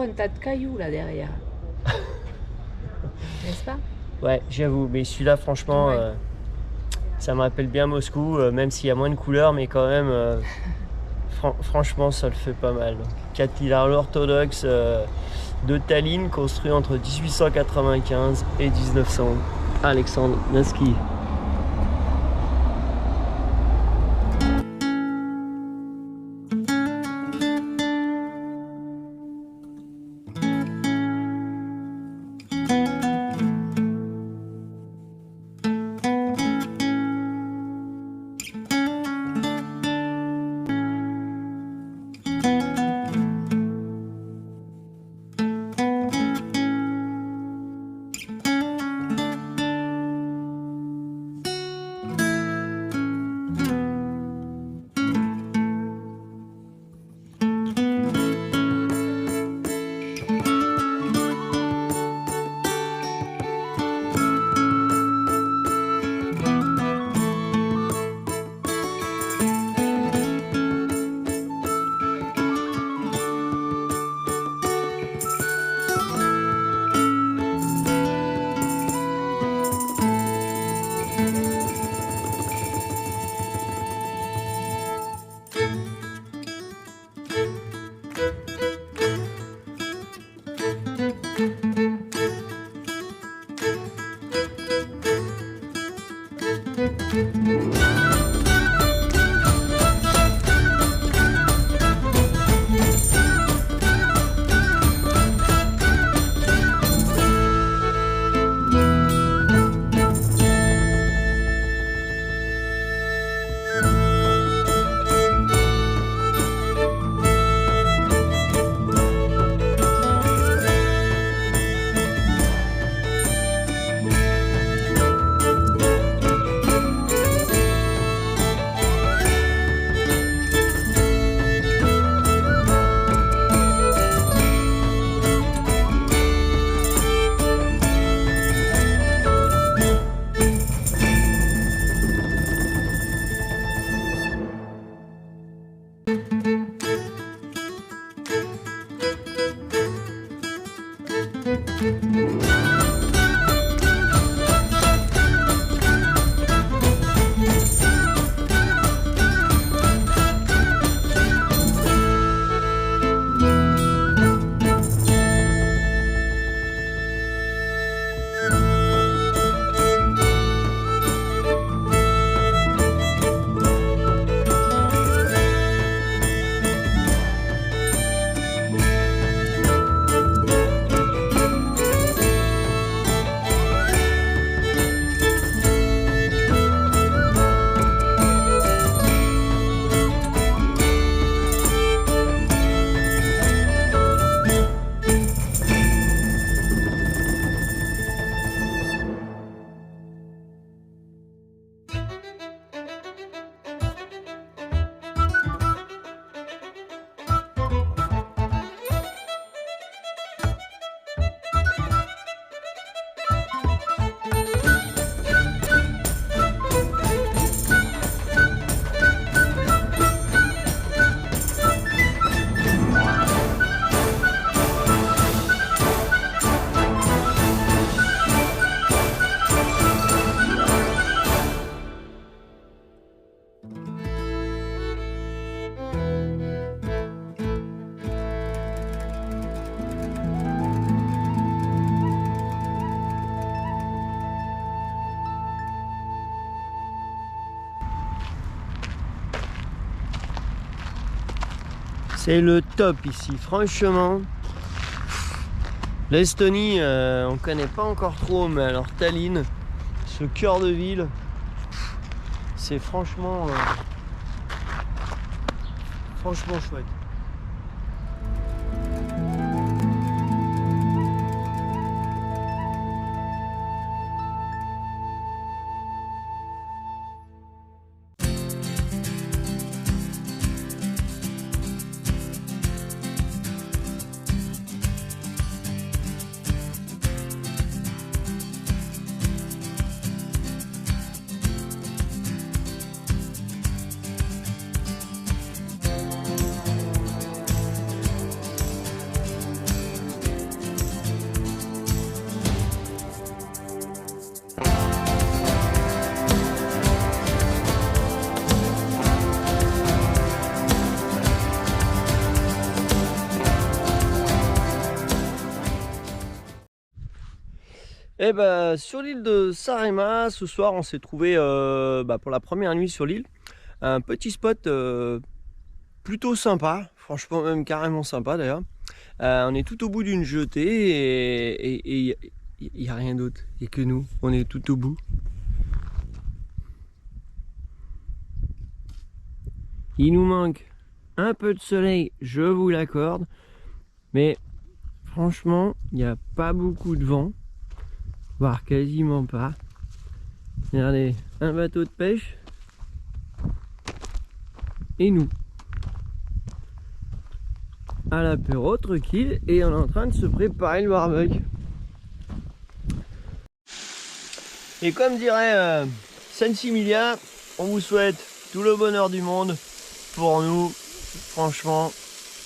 encore un tas de cailloux là derrière. N'est-ce pas? Ouais, j'avoue, mais celui-là, franchement, Ouais. ça me rappelle bien Moscou, même s'il y a moins de couleurs, mais quand même, franchement, ça le fait pas mal. Cathédrale orthodoxe de Tallinn, construit entre 1895 et 1900. Alexandre Nevsky. C'est le top ici, franchement. L'Estonie, on connaît pas encore trop, mais alors Tallinn, ce cœur de ville, c'est franchement chouette. Et bah, sur l'île de Saaremaa, ce soir on s'est trouvé pour la première nuit sur l'île un petit spot plutôt sympa, franchement même carrément sympa d'ailleurs. On est tout au bout d'une jetée et il n'y a rien d'autre, et que nous, on est tout au bout. Il nous manque un peu de soleil, je vous l'accorde, mais franchement, il n'y a pas beaucoup de vent, voire quasiment pas. Regardez, un bateau de pêche et nous à l'apéro tranquille, et on est en train de se préparer le barbecue. Et comme dirait Sensimilia, on vous souhaite tout le bonheur du monde. Pour nous, franchement,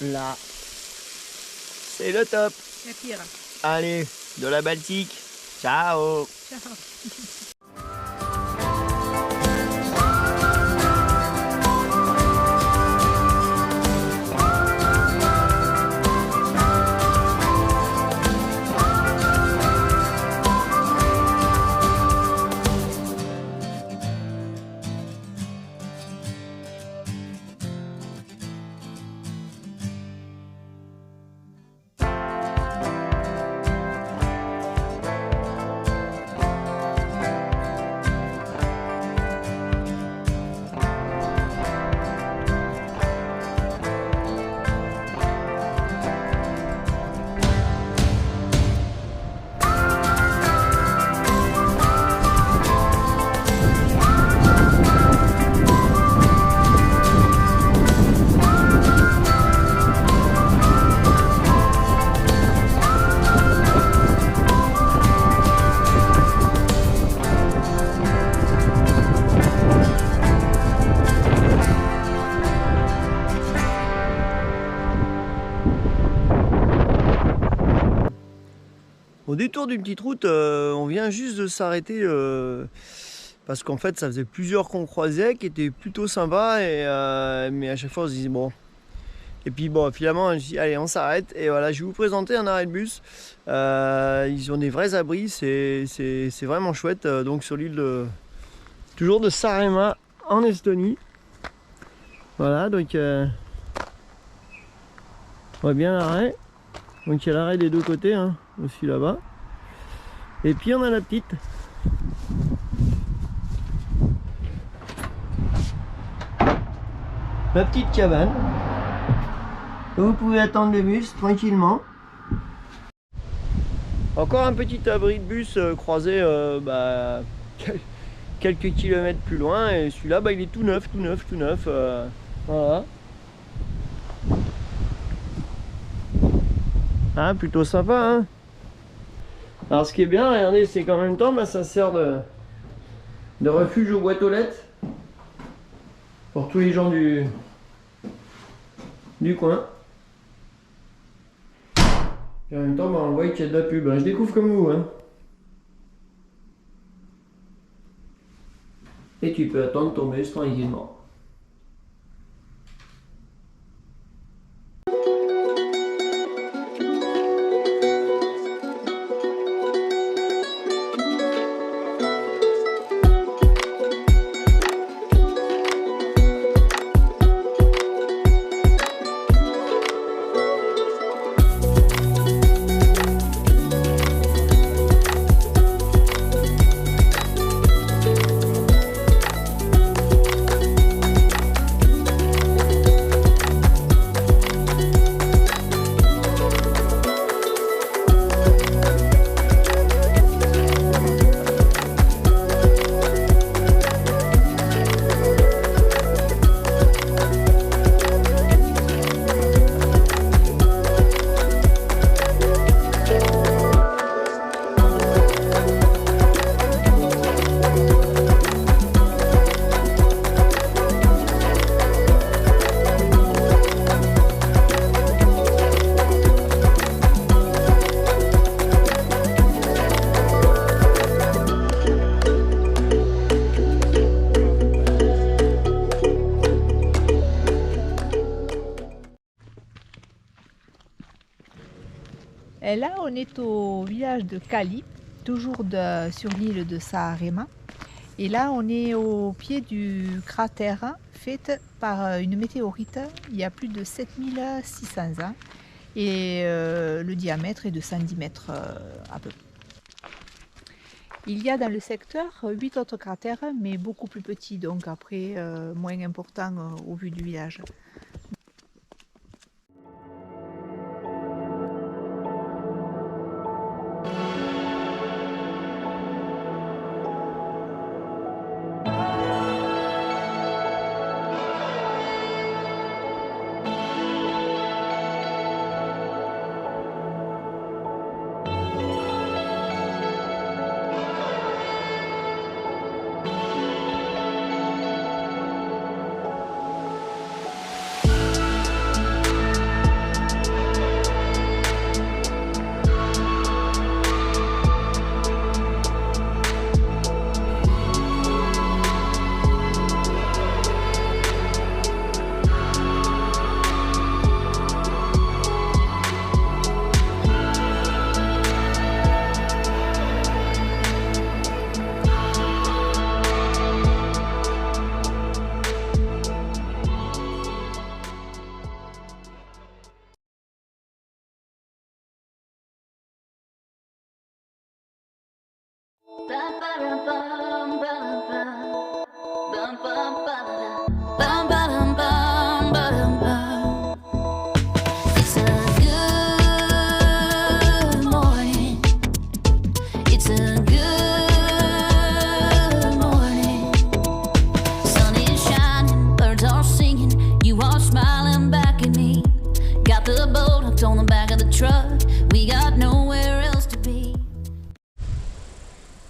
là, c'est le top. Allez, de la Baltique, ciao. Ciao. Au détour d'une petite route, on vient juste de s'arrêter parce qu'en fait ça faisait plusieurs qu'on croisait qui étaient plutôt sympas, mais à chaque fois on se disait bon. Et puis bon, finalement je me suis dit allez, on s'arrête, et voilà, je vais vous présenter un arrêt de bus. Ils ont des vrais abris, c'est vraiment chouette, donc sur l'île toujours de Saaremaa en Estonie. Voilà, donc on voit bien l'arrêt. Donc il y a l'arrêt des deux côtés, hein, aussi là-bas. Et puis on a la petite. La petite cabane. Vous pouvez attendre le bus tranquillement. Encore un petit abri de bus croisé quelques kilomètres plus loin. Et celui-là, il est tout neuf. Voilà. Ah, plutôt sympa, hein. Alors ce qui est bien, regardez, c'est qu'en même temps, ça sert de refuge aux boîtes aux lettres pour tous les gens du coin. Et en même temps, on voit qu'il y a de la pub. Je découvre comme vous, hein. Et tu peux attendre ton bus tranquillement. Et là, on est au village de Kali, toujours sur l'île de Saaremaa. Et là, on est au pied du cratère fait par une météorite il y a plus de 7600 ans. Et le diamètre est de 110 mètres à peu près. Il y a dans le secteur 8 autres cratères, mais beaucoup plus petits, donc après moins importants au vu du village. It's a good morning. It's a good morning. Sun is shining, birds are singing. You are smiling back at me. Got the boat hooked on the back of the truck. We got nowhere else to be.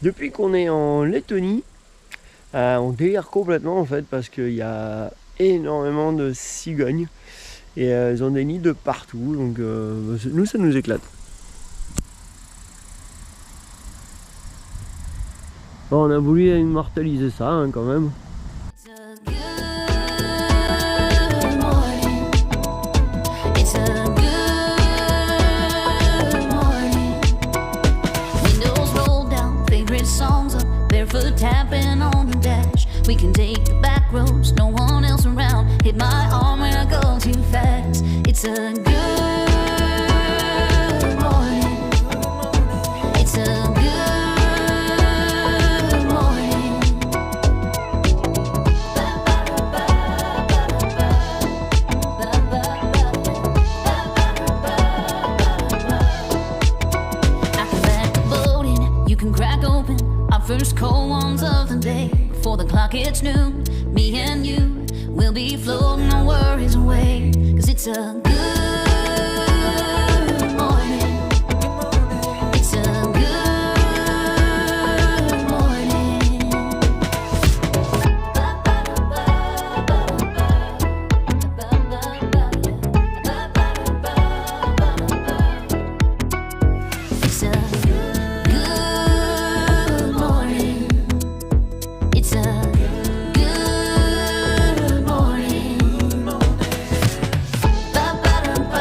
Depuis qu'on est en Lettonie, on délire complètement en fait parce qu'il y a énormément de cigognes et elles ont des nids de partout, donc nous ça nous éclate. Bon, on a voulu immortaliser ça hein, quand même. It's a good morning. It's a good morning. Windows rolled down, favorite songs up, barefoot tapping on the dash. We can take the back roads, no one else around. Hit my arm when I go too fast. It's a good morning. It's a good morning. After that boating, you can crack open our first cold ones of the day. Before the clock hits noon, me and you will be floating our worries away. 'Cause it's a good morning. It's a good morning. It's a good morning. It's a good morning. Ba-ba-da-ba.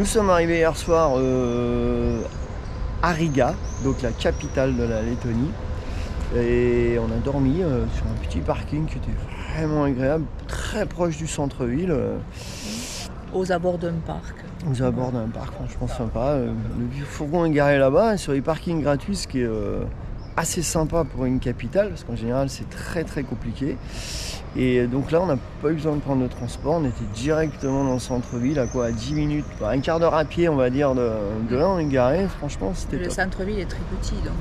Nous sommes arrivés hier soir à Riga, donc la capitale de la Lettonie. Et on a dormi sur un petit parking qui était vraiment agréable, très proche du centre-ville. Aux abords d'un parc. Aux abords d'un parc, franchement sympa. Le fourgon est garé là-bas, sur les parkings gratuits, ce qui est assez sympa pour une capitale, parce qu'en général c'est très très compliqué. Et donc là on n'a pas eu besoin de prendre de transport, on était directement dans le centre-ville, à 10 minutes, un quart d'heure à pied on va dire de là on est garé, franchement c'était top. Le centre-ville est très petit donc.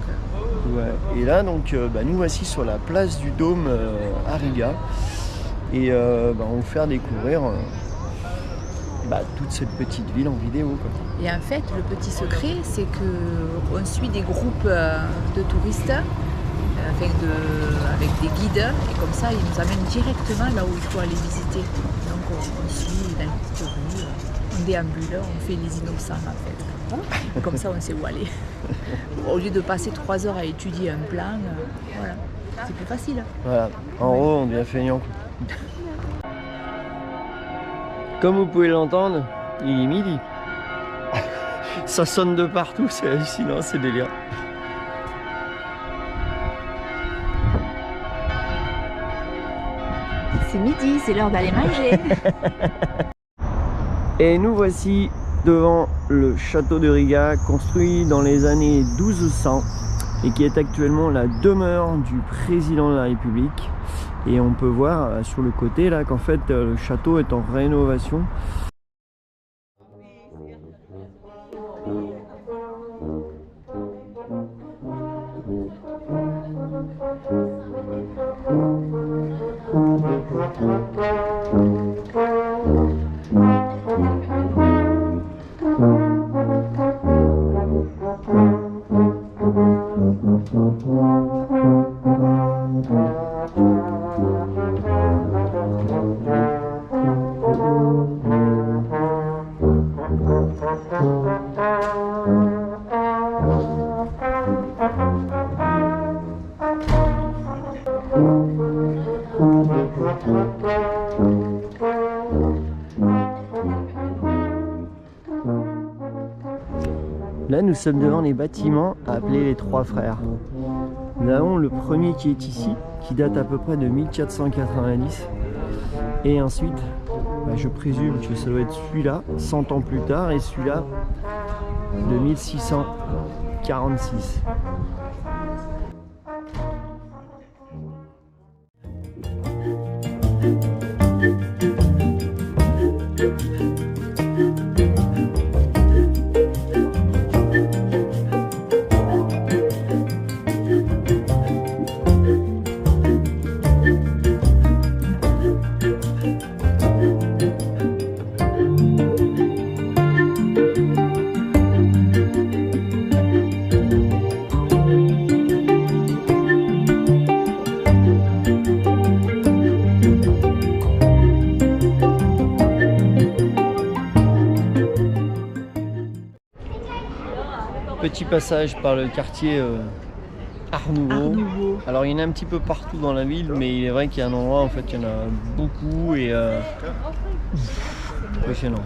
Ouais. Et là donc nous voici sur la place du Dôme à Riga et on va vous faire découvrir toute cette petite ville en vidéo, quoi. Et en fait, le petit secret, c'est qu'on suit des groupes de touristes avec des guides, et comme ça, ils nous amènent directement là où il faut aller visiter. Donc on suit dans les petites rues, on déambule, on fait les innocents en fait. Et comme ça, on sait où aller. Au lieu de passer 3 heures à étudier un plan, voilà, c'est plus facile. Voilà, en haut, on devient feignant. Comme vous pouvez l'entendre, il est midi. Ça sonne de partout, c'est hallucinant, c'est délire. C'est midi, c'est l'heure d'aller manger. Et nous voici devant le château de Riga, construit dans les années 1200 et qui est actuellement la demeure du président de la République. Et on peut voir sur le côté là qu'en fait le château est en rénovation. Là, nous sommes devant les bâtiments appelés les Trois Frères. Nous avons le premier qui est ici, qui date à peu près de 1490. Et ensuite, je présume que ça doit être celui-là, 100 ans plus tard, et celui-là de 1646. Petit passage par le quartier Art Nouveau. Alors il y en a un petit peu partout dans la ville, mais il est vrai qu'il y a un endroit en fait il y en a beaucoup et impressionnant.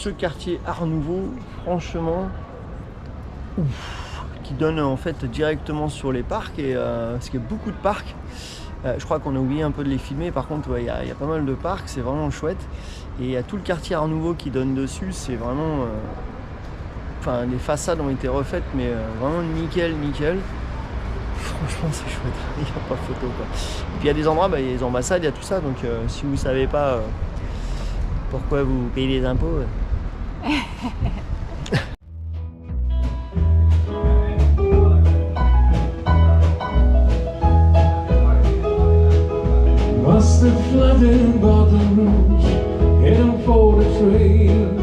ce quartier Art Nouveau, franchement, qui donne en fait directement sur les parcs, et parce qu'il y a beaucoup de parcs. Je crois qu'on a oublié un peu de les filmer, par contre il y a pas mal de parcs, c'est vraiment chouette. Et il y a tout le quartier Art Nouveau qui donne dessus, c'est vraiment... Enfin, les façades ont été refaites, mais vraiment nickel. Franchement, c'est chouette, il n'y a pas photo quoi. Et puis il y a des endroits, il y a les ambassades, il y a tout ça, donc si vous savez pas pourquoi vous payez les impôts... Must have flooded Baton Rouge, heading for the train,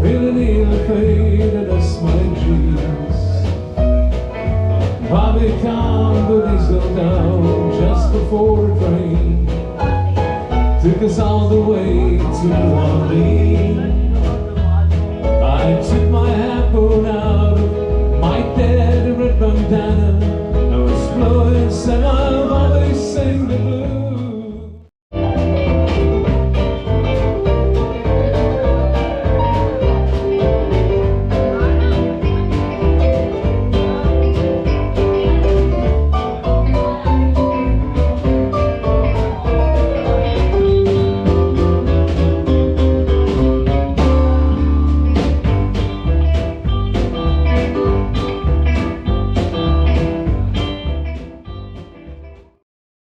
feeling ill-fated as my dreams. Bobby Town, but he's gone down just before the train took us all the way to Orleans.